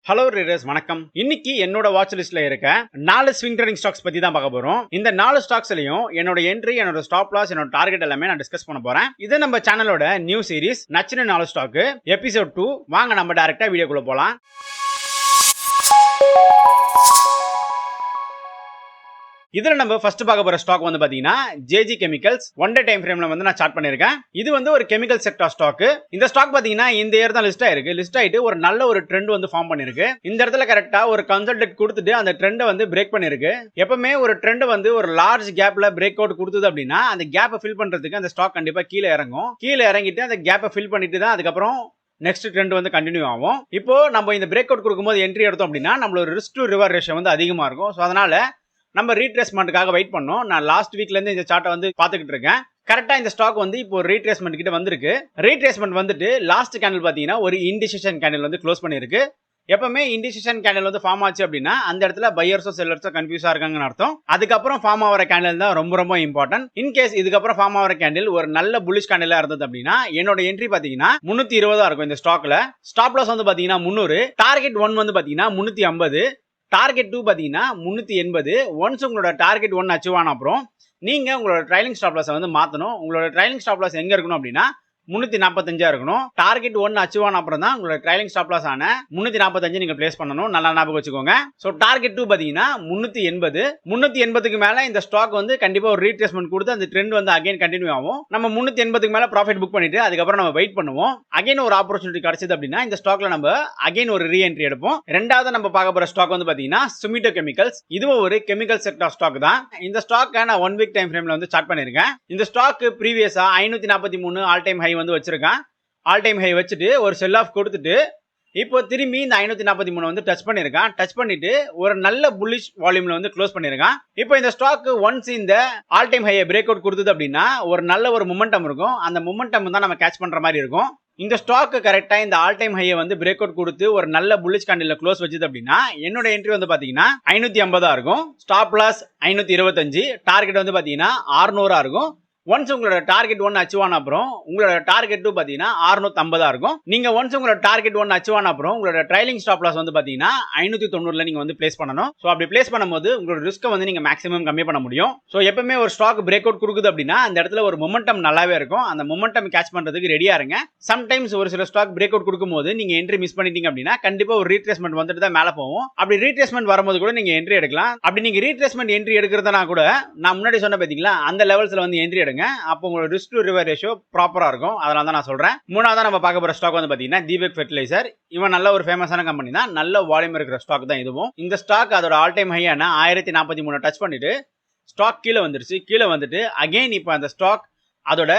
Hello readers வணக்கம். இன்னைக்கு என்னோட வாட்ச் லிஸ்ட்ல இருக்க 4 ஸ்விங் ட்ரேடிங் ஸ்டாக்ஸ் பத்தி தான் பார்க்க போறோம். இந்த 4 ஸ்டாக்ஸ்லயும் என்னோட என்ட்ரி, என்னோட ஸ்டாப் லாஸ், என்னோட டார்கெட் எல்லாமே நான் டிஸ்கஸ் பண்ண போறேன். இது நம்ம சேனலோட நியூ சீரிஸ் நச்சின 4 ஸ்டாக் எபிசோட் 2. வாங்க நம்ம டைரக்டா வீடியோக்குள்ள போலாம். இதுல நம்ம ஃபர்ஸ்ட் பார்க்க போற ஸ்டாக் வந்து பாத்தீங்கன்னா JG chemicals. One day time ஃப்ரேம்ல வந்து நான் சார்ட் பண்ணிருக்கேன். இது வந்து ஒரு கெமிக்கல் செக்டார் ஸ்டாக். இந்த ஸ்டாக் பாத்தீங்கன்னா இந்த இயர் தான் லிஸ்ட் ஆயிருக்கு. லிஸ்ட் ஆயிட்டு ஒரு நல்ல ஒரு ட்ரெண்ட் வந்து ஃபார்ம் பண்ணிருக்கு. இந்த இடத்துல கரெக்டா ஒரு கன்சல்டேட் கொடுத்துட்டு அந்த ட்ரெண்டை வந்து பிரேக் பண்ணிருக்கு. எப்பவுமே ஒரு ட்ரெண்ட் வந்து ஒரு லார்ஜ் கேப்ல பிரேக் அவுட் கொடுத்தது அப்படின்னா அந்த கேப்பை ஃபில் பண்றதுக்கு அந்த ஸ்டாக் கண்டிப்பா கீழே இறங்கும். கீழே இறங்கிட்டு அந்த கேப்பை ஃபில் பண்ணிட்டு தான் அதுக்கப்புறம் நெக்ஸ்ட் ட்ரெண்ட் வந்து கண்டினியூ ஆகும். இப்போ நம்ம இந்த பிரேக் அவுட் கொடுக்கும்போது என்ட்ரி எடுத்தோம் அப்படின்னா நம்மளோட ரிஸ்க் டு ரிவார்ட் ரேஷியோ வந்து அதிகமா இருக்கும். ஸோ அதனால நம்ம ரீட்ரேஸ்மெண்ட்டுக்காக வெயிட் பண்ணோம். நான் லாஸ்ட் வீக்ல இருந்து இந்த சார்ட்டை வந்து பாத்துக்கிட்டு இருக்கேன். கரெக்டா இந்த ஸ்டாக் வந்து இப்போ ரீட்ரேஸ்மெண்ட் கிட்ட வந்திருக்கு. ரீட்ரேஸ்மெண்ட் வந்துட்டு லாஸ்ட் கேண்டில் பாத்தீங்கன்னா ஒரு இன்டிசிஷன் கேண்டில் வந்து க்ளோஸ் பண்ணிருக்கு. எப்பவுமே இன்டிசிஷன் கேண்டில் வந்து ஃபார்ம் ஆச்சு அப்படின்னா அந்த இடத்துல பையர்ஸோ செல்லர்ஸோ கன்ஃபியூஸா இருக்காங்கன்னு அர்த்தம். அதுக்கப்புறம் ஃபார்ம் ஆகிற கேண்டில் தான் ரொம்ப ரொம்ப இம்பார்ட்டன்ட். இன்கேஸ் இதுக்கப்புறம் ஃபார்ம் ஆகிற கேண்டில் ஒரு நல்ல புல்லிஷ் கேண்டிலா இருந்தது அப்படின்னா என்னோட என்ட்ரி பாத்தீங்கன்னா 320 இருக்கும் இந்த ஸ்டாக்ல. ஸ்டாப் லாஸ் வந்து பாத்தீங்கன்னா 300, டார்கெட் 1 வந்து பாத்தீங்கன்னா 350, டார்கெட் 2 பாத்தீங்கன்னா 380. ஒன்ஸ் உங்களோட டார்கெட் 1 அச்சீவ் ஆன அப்புறம் நீங்க உங்களோட ட்ரைலிங் ஸ்டாப் லாஸ் வந்து மாத்தணும். உங்களோட ட்ரைலிங் ஸ்டாப் லாஸ் எங்க இருக்கணும் அப்படின்னா 345 இருக்கணும். டார்கெட் 1 அச்சீவ் ஆன அப்புறம் தான் உங்களோட ட்ரைலிங் ஸ்டாப் லாஸ் ஆன 345 நீங்க பிளேஸ் பண்ணணும். நல்லா ஞாபகம் வச்சுக்கோங்க. சோ டார்கெட் 2 பாத்தீங்கன்னா 380. 380க்கு மேல இந்த ஸ்டாக் வந்து கண்டிப்பா ஒரு ரீட்ரேஸ்மெண்ட் கொடுத்து அந்த ட்ரெண்ட் வந்து அகைன் கண்டினியூ ஆகும். நம்ம 380க்கு மேல ப்ராஃபிட் புக் பண்ணிட்டு அதுக்கப்புறம் நம்ம வெயிட் பண்ணுவோம். அகைன் ஒரு ஆப்பர்ச்சுனிட்டி கிடைச்சது அப்படின்னா இந்த ஸ்டாக்ல நம்ம அகைன் ஒரு ரீஎன்ட்ரி எடுப்போம். ரெண்டாவது நம்ம பார்க்க போற ஸ்டாக் வந்து பாத்தீங்கன்னா சுமிட்டோ கெமிக்கல்ஸ். இதுவும் ஒரு கெமிக்கல் செக்டார் ஸ்டாக் தான். இந்த ஸ்டாக் நான் 1 வீக் டைம் ஃப்ரேம்ல வந்து சார்ட் பண்ணிருக்கேன். இந்த ஸ்டாக் ப்ரீவியஸா 543 ஆல் டைம் ஹை வந்து வச்சிருக்கான். ஆல் டைம் ஹை வச்சுட்டு ஒரு செல் ஆஃப் கொடுத்துட்டு இப்போ திரும்பி இந்த 543 வந்து டச் பண்ணிருக்கான். டச் பண்ணிட்டு ஒரு நல்ல புல்லிஷ் வால்யூம்ல வந்து க்ளோஸ் பண்ணிருக்கான். இப்போ இந்த ஸ்டாக் ஒன்ஸ் இந்த ஆல் டைம் ஹையை பிரேக் அவுட் கொடுத்தது அப்படின்னா ஒரு நல்ல ஒரு மொமெண்டம் இருக்கும். அந்த மொமெண்டம் தான் நம்ம கேட்ச் பண்ற மாதிரி இருக்கும். இந்த ஸ்டாக் கரெக்டா இந்த ஆல் டைம் ஹையை வந்து பிரேக் அவுட் கொடுத்து ஒரு நல்ல புல்லிஷ் கேண்டில்ல க்ளோஸ் வச்சது அப்படின்னா என்னோட என்ட்ரி வந்து பாத்தீங்கன்னா 550 இருக்கும். ஸ்டாப் லாஸ் 525, டார்கெட் வந்து பாத்தீங்கன்னா 600 இருக்கும். ஒன்ஸ் உங்களோட டார்கெட் 1 அச்சீவ் ஆன அப்புறம் உங்களோட டார்கெட் 2 பாத்தீங்கன்னா 650 இருக்கும். நீங்க ஒன்ஸ் உங்களோட டார்கெட் 1 அச்சீவ் ஆன அப்புறம் உங்களோட ட்ரைலிங் ஸ்டாப் லாஸ் வந்து பாத்தீங்கன்னா 590ல நீங்க வந்து பிளேஸ் பண்ணணும். சோ அப்படி பிளேஸ் பண்ணும்போது உங்களோட ரிஸ்க் வந்து நீங்க மேக்ஸிமம் கம்மி பண்ண முடியும். சோ எப்பவுமே ஒரு ஸ்டாக் பிரேக் அவுட் கொடுக்குது அப்படின்னா அந்த இடத்துல ஒரு மொமெண்டம் நல்லாவே இருக்கும். அந்த மொமெண்டம் கேட்ச் பண்றதுக்கு ரெடியா இருங்க. சம்டைம்ஸ் ஒரு சில ஸ்டாக் பிரேக் அவுட் கொடுக்கும்போது நீங்க என்ட்ரி மிஸ் பண்ணிட்டீங்க அப்படின்னா கண்டிப்பா ஒரு ரீட்ரேஸ்மெண்ட் வந்துட்டு தான் மேல போகும். அப்படி ரீட்ரேஸ்மெண்ட் வரும்போது கூட நீங்க என்ட்ரி எடுக்கலாம். அப்படி நீங்க ரீட்ரேஸ்மெண்ட் என்ட்ரி எடுக்கிறதுனா கூட நான் முன்னாடி சொன்ன பாத்தீங்களா அந்த லெவல்ஸ்ல வந்து என்ட்ரி எடுங்க. அப்போ உங்களோட ரிஸ்க் டு ரிவார்ட் ரேஷியோ ப்ராப்பரா இருக்கும். அதனால தான் நான் சொல்றேன். மூணாவதா நம்ம பார்க்க போற ஸ்டாக் வந்து பாத்தீங்கன்னா தீபக் ஃபெர்டிலைசர். இவன் நல்ல ஒரு ஃபேமஸான கம்பெனி தான். நல்ல வால்யூம் இருக்கிற ஸ்டாக் தான் இதுவும். இந்த ஸ்டாக் அதோட ஆல் டைம் ஹையான 1043 டச் பண்ணிட்டு ஸ்டாக் கீழே வந்துருச்சு. கீழே வந்துட்டு அகைன் இப்போ அந்த ஸ்டாக் அதோட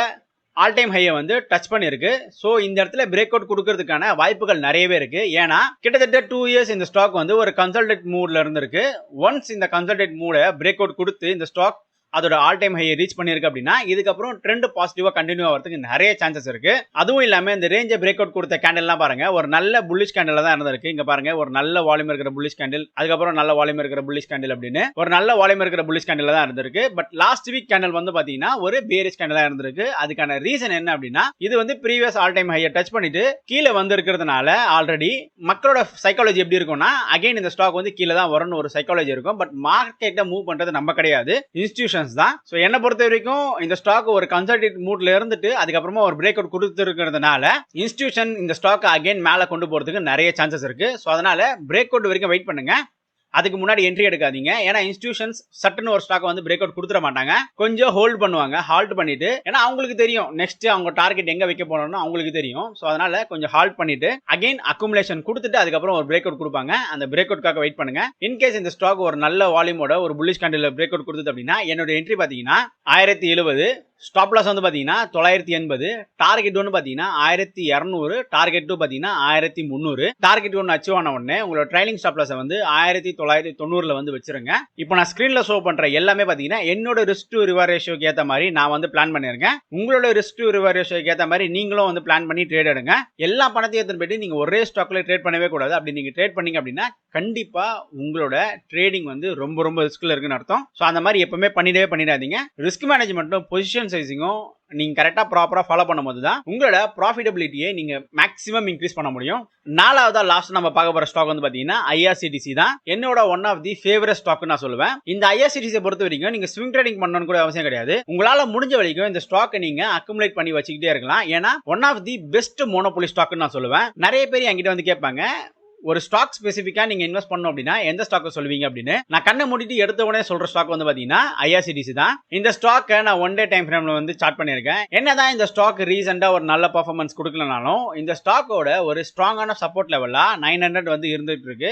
ஆல் டைம் ஹையை வந்து டச் பண்ணிருக்கு. ஸோ இந்த இடத்துல பிரேக் அவுட் கொடுக்கறதுக்கான வாய்ப்புகள் நிறையவே இருக்கு. ஏன்னா கிட்டத்தட்ட 2 இயர்ஸ் இந்த ஸ்டாக் வந்து ஒரு கன்சல்டேட் மூட்ல இருந்திருக்கு. ஒன்ஸ் இந்த கன்சல்டேட் மூட பிரேக் அவுட் கொடுத்து இந்த ஸ்டாக் அதோட ஆல் டைம் ஹையை ரீச் பண்ணிருக்கு அப்படின்னா இதுக்கப்புறம் ட்ரெண்ட் பாசிட்டிவா கண்டினியூ ஆகிறதுக்கு நிறைய சான்சஸ் இருக்கு. அதுவும் இல்லாம இந்த ரேஞ்சை பிரேக் அவுட் கொடுத்த கேண்டில்லாம் பாருங்க ஒரு நல்ல புல்லிஷ் கேண்டில் தான் இருந்திருக்கு. இங்க பாருங்க ஒரு நல்ல வால்யூம் இருக்கிற புல்லிஷ் கேண்டில், அதுக்கப்புறம் நல்ல வால்யூம் இருக்கிற புல்லிஷ் கேண்டில் அப்படின்னு ஒரு நல்ல வால்யூம் இருக்கிற புல்லிஷ் கேண்டில் தான் இருந்திருக்கு. பட் லாஸ்ட் வீக் கேண்டில் வந்து பாத்தீங்கன்னா ஒரு பேரிஷ் கேண்டில் தான் இருந்திருக்கு. அதுக்கான ரீசன் என்ன அப்படின்னா இது வந்து ப்ரீவியஸ் ஆல் டைம் ஹையை டச் பண்ணிட்டு கீழே வந்து இருக்கிறதுனால ஆல்ரெடி மக்களோட சைக்காலஜி எப்படி இருக்கும்னா அகைன் இந்த ஸ்டாக் வந்து கீழே தான் வரும்னு ஒரு சைக்காலஜி இருக்கும். பட் மார்க்கெட்டை மூவ் பண்றது நம்ம கிடையாது, இன்ஸ்டிடியூஷன் தான். சோ என்ன பொறுத்த வரைக்கும் இந்த ஸ்டாக் ஒரு கன்சல்டேட் மூட்ல இருந்துட்டு அதுக்கப்புறமா ஒரு பிரேக் அவுட் கொடுத்துருக்கிறதுனால இன்ஸ்டிடியூஷன் இந்த ஸ்டாக் அகைன் மேல கொண்டு போறதுக்கு நிறைய சான்சஸ் இருக்கு. சோ அதனால பிரேக் அவுட் வரைக்கும் வெயிட் பண்ணுங்க. அதுக்கு முன்னாடி என்ட்ரி எடுக்காதீங்க. ஏன்னா இன்ஸ்டிடியூஷன்ஸ் சட்டுன்னு ஒரு ஸ்டாக் வந்து பிரேக் அவுட் கொடுத்துட மாட்டாங்க. கொஞ்சம் ஹோல்ட் பண்ணுவாங்க. ஹால்ட் பண்ணிட்டு ஏன்னா அவங்களுக்கு தெரியும் நெக்ஸ்ட் அவங்க டார்கெட் எங்க வைக்க போறோம்னு அவங்களுக்கு தெரியும். சோ அதனால கொஞ்சம் ஹால்ட் பண்ணிட்டு அகைன் அக்குமுலேஷன் கொடுத்துட்டு அதுக்கப்புறம் ஒரு பிரேக் அவுட் கொடுப்பாங்க. அந்த பிரேக் அவுட்காக வெயிட் பண்ணுங்க. இன்கேஸ் இந்த ஸ்டாக் ஒரு நல்ல வால்யூமோட ஒரு புல்லிஷ் கேண்டில் பிரேக் அவுட் கொடுத்தது அப்படின்னா என்னோட என்ட்ரி பாத்தீங்கன்னா 1070, ஸ்டாப் லாஸ் வந்து பாத்தீங்கன்னா 980, டார்கெட் 1 பாத்தீங்கன்னா 1200, டார்கெட் 2 பாத்தீங்கன்னா 1300. டார்கெட் 1 அச்சீவ் ஆன உடனே உங்களோட ட்ரைலிங் ஸ்டாப் லாஸ் வந்து 1990ல வந்து வச்சிருங்க. இப்போ நான் ஸ்கிரீன்ல ஷோ பண்ற எல்லாமே பாத்தீங்கன்னா என்னோட ரிஸ்க் டு ரிவார்ட் ரேஷியோக்கு ஏத்த மாதிரி நான் வந்து பிளான் பண்ணிருக்கேன். உங்களோட ரிஸ்க் டு ரிவார்ட் ரேஷியோக்கு ஏத்த மாதிரி நீங்களும் வந்து பிளான் பண்ணி ட்ரேட் எடுங்க. எல்லா பணத்தையும் எடுத்துட்டு போயிட்டு நீங்க ஒரே ஸ்டாக்ல ட்ரேட் பண்ணவே கூடாது. அப்படி நீங்க ட்ரேட் பண்ணீங்க அப்படின்னா கண்டிப்பா உங்களோட ட்ரேடிங் வந்து ரொம்ப ரொம்ப ரிஸ்க்ல இருக்குன்னு அர்த்தம். சோ அந்த மாதிரி எப்பவுமே பண்ணிடவே பண்ணிடாதீங்க. ரிஸ்க் மேனேஜ்மெண்ட்டும் பொசிஷன் சைசிங்கும் நீங்க கரெக்டா ப்ராப்பரா ஃபாலோ பண்ணும்போது தான் உங்களோட ப்ராஃபிட்டபிலிட்டியை நீங்க மேக்ஸிமம் இன்க்ரீஸ் பண்ண முடியும். நாலாவதா லாஸ்ட் நம்ம பார்க்க போற ஸ்டாக் வந்து பாத்தீங்கன்னா IRCTC தான். என்னோட one of the favourite stock நான் சொல்லுவேன். இந்த IRCTC பொறுத்த வரைக்கும் நீங்க ஸ்விங் ட்ரேடிங் பண்ணணும்னு கூட அவசியம் கிடையாது. உங்களால முடிஞ்ச வரைக்கும் இந்த ஸ்டாக்கை நீங்க அக்குமுலேட் பண்ணி வச்சுக்கிட்டே இருக்கலாம். ஏன்னா one of the best monopoly ஸ்டாக்னு நான் சொல்லுவேன். நிறைய பேர் என்கிட்ட வந்து கேட்பாங்க, ஒரு ஸ்டாக் ஸ்பெசிஃபிக்கா நீங்க இன்வெஸ்ட் பண்ணணும் அப்படின்னா எந்த ஸ்டாக் சொல்லுவீங்க அப்படின்னு. நான் கண்ணை மூடிட்டு எடுத்த உடனே சொல்ற ஸ்டாக் வந்து பாத்தீங்கன்னா IRCTC தான். இந்த ஸ்டாக்கை நான் ஒன் டே டைம் ஃப்ரேம்ல வந்து சார்ட் பண்ணியிருக்கேன். என்னதான் இந்த ஸ்டாக் ரீசெண்டா ஒரு நல்ல பெர்ஃபார்மன்ஸ் கொடுக்கலனாலும் இந்த ஸ்டாக்கோட ஒரு ஸ்ட்ராங்கான சப்போர்ட் லெவலா 900 வந்து இருந்துட்டு இருக்கு.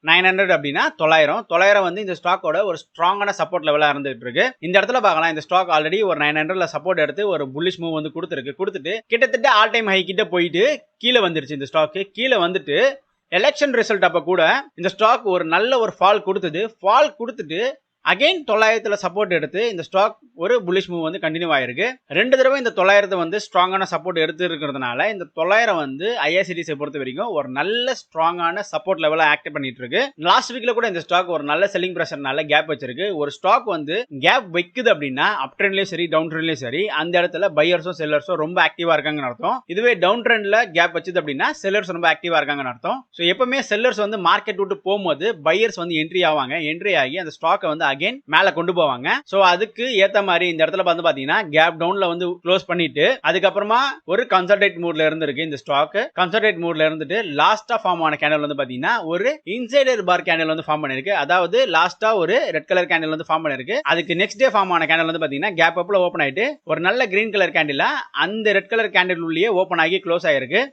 900 அப்படின்னா 900 வந்து இந்த ஸ்டாக்கோட ஒரு ஸ்ட்ராங்கான சப்போர்ட் லெவலா இருந்துட்டு இருக்கு. இந்த இடத்துல பார்க்கலாம், இந்த ஸ்டாக் ஆல்ரெடி ஒரு 900ல சப்போர்ட் எடுத்து ஒரு புல்லிஷ் மூவ் வந்து கொடுத்துட்டு கிட்டத்தட்ட ஆல் டைம் ஹை கிட்ட போயிட்டு கீழே வந்துருச்சு. இந்த ஸ்டாக் கீழே வந்துட்டு எலெக்ஷன் ரிசல்ட் அப்ப கூட இந்த ஸ்டாக் ஒரு நல்ல ஒரு ஃபால் கொடுத்துட்டு அகைன் 900ல சப்போர்ட் எடுத்து இந்த ஸ்டாக் ஒரு புல்லிஷ் மூவ் வந்து கண்டினியூ ஆயிருக்கு. 2 தடவை இந்த 900 வந்து ஸ்ட்ராங்கான சப்போர்ட் எடுத்து இருக்கிறதுனால இந்த 900 வந்து IRCTC பொறுத்த வரைக்கும் ஒரு நல்ல ஸ்ட்ராங்கான சப்போர்ட் லெவலா ஆக்ட் பண்ணிட்டு இருக்கு. லாஸ்ட் வீக்ல கூட இந்த ஸ்டாக் ஒரு நல்ல செல்லிங் பிரஷர்னால கேப் வச்சிருக்கு. ஒரு ஸ்டாக் வந்து கேப் வைக்குது அப்படின்னா அப் ட்ரெண்ட்லயும் சரி டவுன் ட்ரெண்ட்லயும் சரி அந்த இடத்துல பையர்ஸும் செல்லர்ஸும் ரொம்ப ஆக்டிவா இருக்காங்கன்னு அர்த்தம். இதுவே டவுன் ட்ரெண்ட்ல கேப் வச்சது அப்படின்னா செல்லர்ஸ் ரொம்ப ஆக்டிவா இருக்காங்கன்னு அர்த்தம். ஸோ எப்பவுமே செல்லர்ஸ் வந்து மார்க்கெட் விட்டு போகும்போது பையர்ஸ் வந்து என்ட்ரி ஆகி அந்த ஸ்டாக்கை வந்து அகைன் மேல கொண்டு போவாங்க. சோ அதுக்கு ஏத்த மாதிரி இந்த இடத்துல வந்து பாத்தீங்கன்னா கேப் டவுன்ல வந்து க்ளோஸ் பண்ணிட்டு அதுக்கப்புறமா ஒரு கன்சல்டேட் மூட்ல இருந்திருக்கு. இந்த ஸ்டாக் கன்சல்டேட் மூட்ல இருந்துட்டு லாஸ்டா ஃபார்ம் ஆன கேண்டில் வந்து பாத்தீங்கன்னா ஒரு இன்சைடர் பார் கேண்டில் வந்து ஃபார்ம் பண்ணிருக்கு. அதாவது லாஸ்டா ஒரு ரெட் கலர் கேண்டில் வந்து ஃபார்ம் பண்ணிருக்கு. அதுக்கு நெக்ஸ்ட் டே ஃபார்ம் ஆன கேண்டில் வந்து பாத்தீங்கன்னா கேப் அப்ல ஓபன் ஆயிட்டு ஒரு நல்ல கிரீன் கலர் கேண்டில் அந்த ரெட் கலர் கேண்டில் உள்ளே ஓபன் ஆகி க்ளோஸ் ஆயிருக்கு.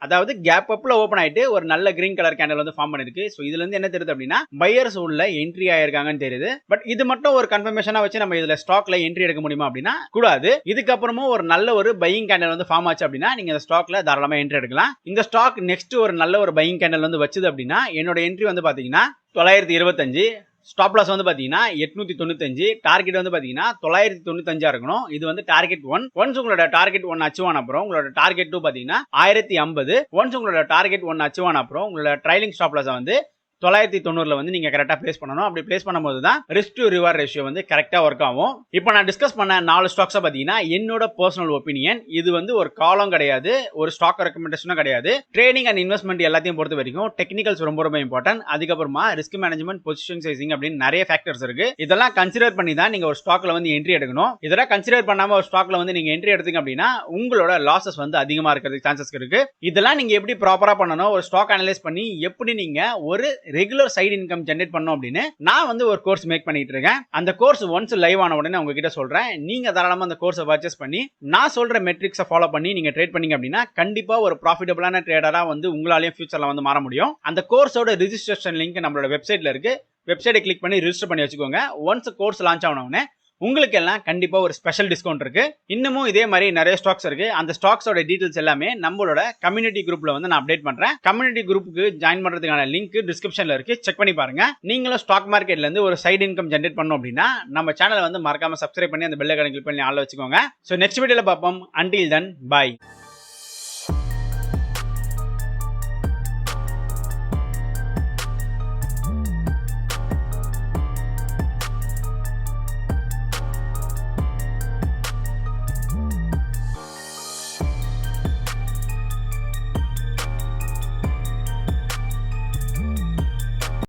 அதாவது கேப் அப்ல ஓபன் ஆயிட்டு ஒரு நல்ல கிரீன் கலர் கேண்டில் வந்து ஃபார்ம் பண்ணிருக்கு. சோ இதுல இருந்து என்ன தெரியுது அப்படின்னா பையர்ஸ் உள்ள என்ட்ரி ஆயிருக்காங்கன்னு தெரியுது. பட் இது மட்டும் ஒரு கன்ஃபர்மேஷனா வச்சு நம்ம இதுல ஸ்டாக்ல என்ட்ரி எடுக்க முடியுமா அப்படின்னா கூடாது. இதுக்கப்புறமும் ஒரு நல்ல ஒரு பையிங் கேண்டில் வந்து ஃபார்ம் ஆச்சு அப்படின்னா நீங்க இந்த ஸ்டாக்ல தாராளமா என்ட்ரி எடுக்கலாம். இந்த ஸ்டாக் நெக்ஸ்ட் ஒரு நல்ல ஒரு பையிங் கேண்டில் வந்து வச்சது அப்படின்னா என்னோட என்ட்ரி வந்து பாத்தீங்கன்னா 925, ஸ்டாப் லாஸ் வந்து பாத்தீங்கன்னா 895, டார்கெட் வந்து பாத்தீங்கன்னா 995 இருக்கணும். இது வந்து டார்கெட் 1. ஒன்ஸ் உங்களோட டார்கெட் 1 அச்சீவ் ஆன அப்புறம் உங்களோட டார்கெட் 2 பாத்தீங்கன்னா 1050. ஒன்ஸ் உங்களோட டார்கெட் 1 அச்சீவ் ஆன அப்புறம் உங்களோட ட்ரைலிங் ஸ்டாப் லாஸ் வந்து 990ல வந்து நீங்க கரெக்டா பிளேஸ் பண்ணணும். அப்படி பிளேஸ் பண்ணும்போது தான் ரிஸ்க் டு ரிவார்ட் ரேஷியோ வந்து கரெக்டா ஒர்க் ஆகும். இப்போ நான் டிஸ்கஸ் பண்ண 4 ஸ்டாக்ஸ் பாத்தீங்கன்னா என்னோட பர்சனல் ஒப்பீனியன். இது வந்து ஒரு காலம் கிடையாது, ஒரு ஸ்டாக் ரெக்கமெண்டேஷனும் கிடையாது. ட்ரேடிங் அண்ட் இன்வெஸ்ட்மெண்ட் எல்லாத்தையும் பொறுத்த வரைக்கும் டெக்னிக்கல்ஸ் ரொம்ப ரொம்ப இம்பார்ட்டன்ட். அதுக்கப்புறமா ரிஸ்க் மேனேஜ்மெண்ட், பொசிஷன் சைசிங் அப்படின்னு நிறைய ஃபேக்டர்ஸ் இருக்கு. இதெல்லாம் கன்சிடர் பண்ணி தான் நீங்க ஒரு ஸ்டாக்ல வந்து என்ட்ரி எடுக்கணும். இதெல்லாம் கன்சிடர் பண்ணாம ஒரு ஸ்டாக்ல வந்து நீங்க என்ட்ரி எடுத்தீங்க அப்படின்னா உங்களோட லாசஸ் வந்து அதிகமா இருக்கிறதுக்கு சான்சஸ் இருக்கு. இதெல்லாம் நீங்க எப்படி ப்ராப்பரா பண்ணணும், ஒரு ஸ்டாக் அனலைஸ் பண்ணி எப்படி நீங்க ஒரு ரெகுலர் சைடு இன்கம் ஜெனரேட் பண்ணணும் அப்படின்னு நான் வந்து ஒரு கோர்ஸ் மேக் பண்ணிட்டு இருக்கேன். அந்த கோர்ஸ் ஒன்ஸ் லைவ் ஆன உடனே உங்ககிட்ட சொல்றேன். நீங்க தாராளமா அந்த கோர்ஸை பர்ச்சேஸ் பண்ணி நான் சொல்ற மெட்ரிக்ஸை ஃபாலோ பண்ணி நீங்க ட்ரேட் பண்ணீங்க அப்படின்னா கண்டிப்பா ஒரு ப்ராஃபிட்டபிளான ட்ரேடரா வந்து உங்களாலேயும் ஃபியூச்சர்ல வந்து மாற முடியும். அந்த கோர்ஸோட ரிஜிஸ்ட்ரேஷன் லிங்க் நம்மளோட வெப்சைட்ல இருக்கு. வெப்சைட்டை கிளிக் பண்ணி ரிஜிஸ்டர் பண்ணி வச்சுக்கோங்க. ஒன்ஸ் கோர்ஸ் லான்ச் ஆன உடனே உங்களுக்கு எல்லாம் கண்டிப்பா ஒரு ஸ்பெஷல் டிஸ்கவுண்ட் இருக்கு. இன்னமும் இதே மாதிரி நிறைய ஸ்டாக்ஸ் இருக்கு. அந்த ஸ்டாக்ஸோட டீடைல்ஸ் எல்லாமே நம்மளோட கம்யூனிட்டி குரூப்ல வந்து நான் அப்டேட் பண்றேன். கம்யூனிட்டி குரூப்புக்கு ஜாயின் பண்றதுக்கான லிங்க் டிஸ்கிரிப்ஷன்ல இருக்கு, செக் பண்ணி பாருங்க. நீங்களும் ஸ்டாக் மார்க்கெட்ல இருந்து ஒரு சைடு இன்கம் ஜெனரேட் பண்ணணும் அப்படின்னா நம்ம சேனலை வந்து மறக்காம சப்ஸ்கிரைப் பண்ணி அந்த பெல் ஐகானை கிளிக் பண்ணி ஆள வச்சுக்கோங்க. சோ நெக்ஸ்ட் வீடியோல பார்ப்போம். until then bye.